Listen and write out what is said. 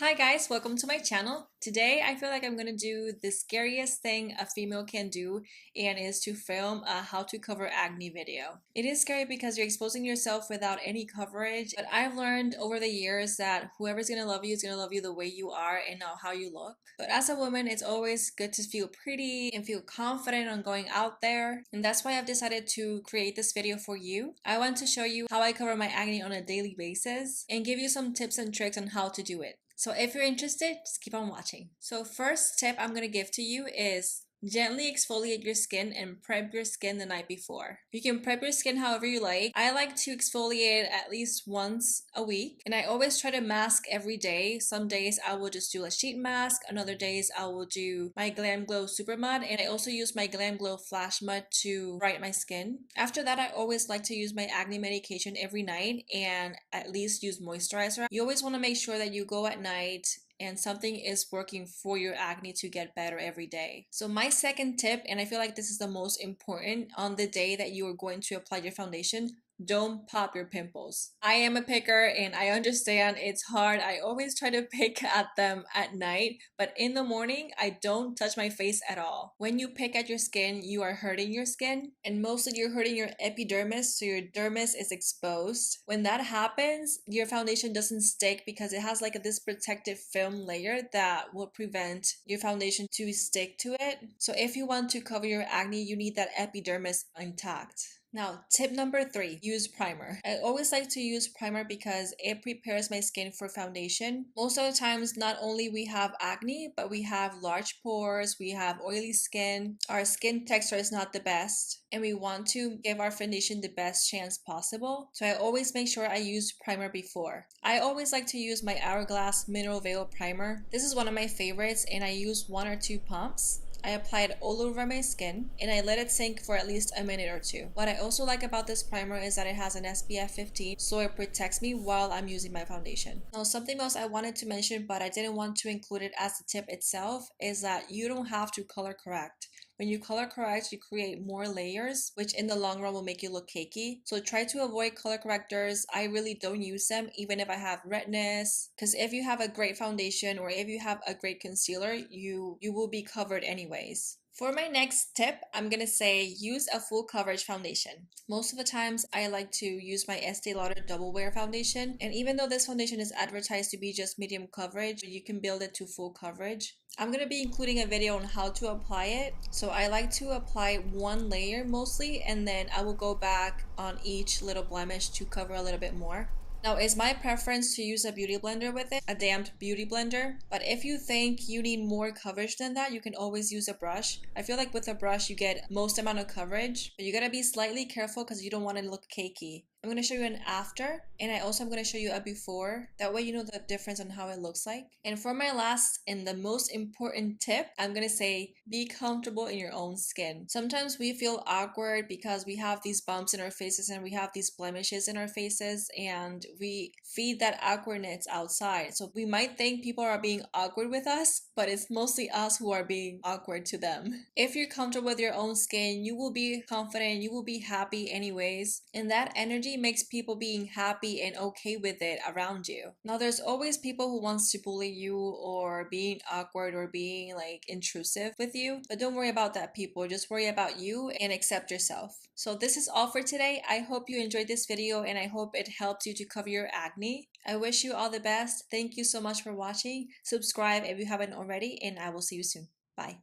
Hi guys, welcome to my channel. Today I feel like I'm gonna do the scariest thing a female can do, and is to film a how to cover acne video. It is scary because you're exposing yourself without any coverage, but I've learned over the years that whoever's gonna love you is gonna love you the way you are and not how you look. But as a woman, it's always good to feel pretty and feel confident on going out there, and that's why I've decided to create this video for you. I want to show you how I cover my acne on a daily basis and give you some tips and tricks on how to do it. So if you're interested, just keep on watching. So first tip I'm going to give to you is gently exfoliate your skin and prep your skin the night before. You can prep your skin however you like. I like to exfoliate at least once a week, and I always try to mask every day. Some days I will just do a sheet mask, another days I will do my Glam Glow Super Mud, and I also use my Glam Glow Flash Mud to brighten my skin. After that, I always like to use my acne medication every night and at least use moisturizer. You always want to make sure that you go at night and something is working for your acne to get better every day. So my second tip, and I feel like this is the most important on the day that you are going to apply your foundation, don't pop your pimples. I am a picker and I understand it's hard. I always try to pick at them at night, but in the morning, I don't touch my face at all. When you pick at your skin, you are hurting your skin, and mostly you're hurting your epidermis, so your dermis is exposed. When that happens, your foundation doesn't stick because it has like this protective film layer that will prevent your foundation to stick to it. So if you want to cover your acne, you need that epidermis intact. Now, tip number 3, use primer. I always like to use primer because it prepares my skin for foundation. Most of the times, not only we have acne, but we have large pores, we have oily skin, our skin texture is not the best, and we want to give our foundation the best chance possible. So I always make sure I use primer before. I always like to use my Hourglass Mineral Veil Primer. This is one of my favorites, and I use 1 or 2 pumps. I apply it all over my skin and I let it sink for at least a minute or two. What I also like about this primer is that it has an SPF 15, so it protects me while I'm using my foundation. Now, something else I wanted to mention, but I didn't want to include it as a tip itself, is that you don't have to color correct. When you color correct, you create more layers, which in the long run will make you look cakey. So try to avoid color correctors. I really don't use them, even if I have redness, because if you have a great foundation or if you have a great concealer, you will be covered anyways. For my next tip, I'm gonna say use a full coverage foundation. Most of the times, I like to use my Estee Lauder Double Wear foundation, and even though this foundation is advertised to be just medium coverage, you can build it to full coverage. I'm going to be including a video on how to apply it. So I like to apply one layer mostly, and then I will go back on each little blemish to cover a little bit more. Now, it's my preference to use a beauty blender with it, a damped beauty blender. But if you think you need more coverage than that, you can always use a brush. I feel like with a brush, you get most amount of coverage, but you gotta be slightly careful because you don't want to look cakey. I'm going to show you an after, and I also am going to show you a before. That way you know the difference on how it looks like. And for my last and the most important tip, I'm going to say be comfortable in your own skin. Sometimes we feel awkward because we have these bumps in our faces and we have these blemishes in our faces, and we feed that awkwardness outside. So we might think people are being awkward with us, but it's mostly us who are being awkward to them. If you're comfortable with your own skin, you will be confident, you will be happy anyways, and that energy makes people being happy and okay with it around you. Now, there's always people who wants to bully you or being awkward or being like intrusive with you, but don't worry about that, people. Just worry about you and accept yourself. So this is all for today. I hope you enjoyed this video and I hope it helps you to cover your acne. I wish you all the best. Thank you so much for watching. Subscribe if you haven't already, and I will see you soon. Bye.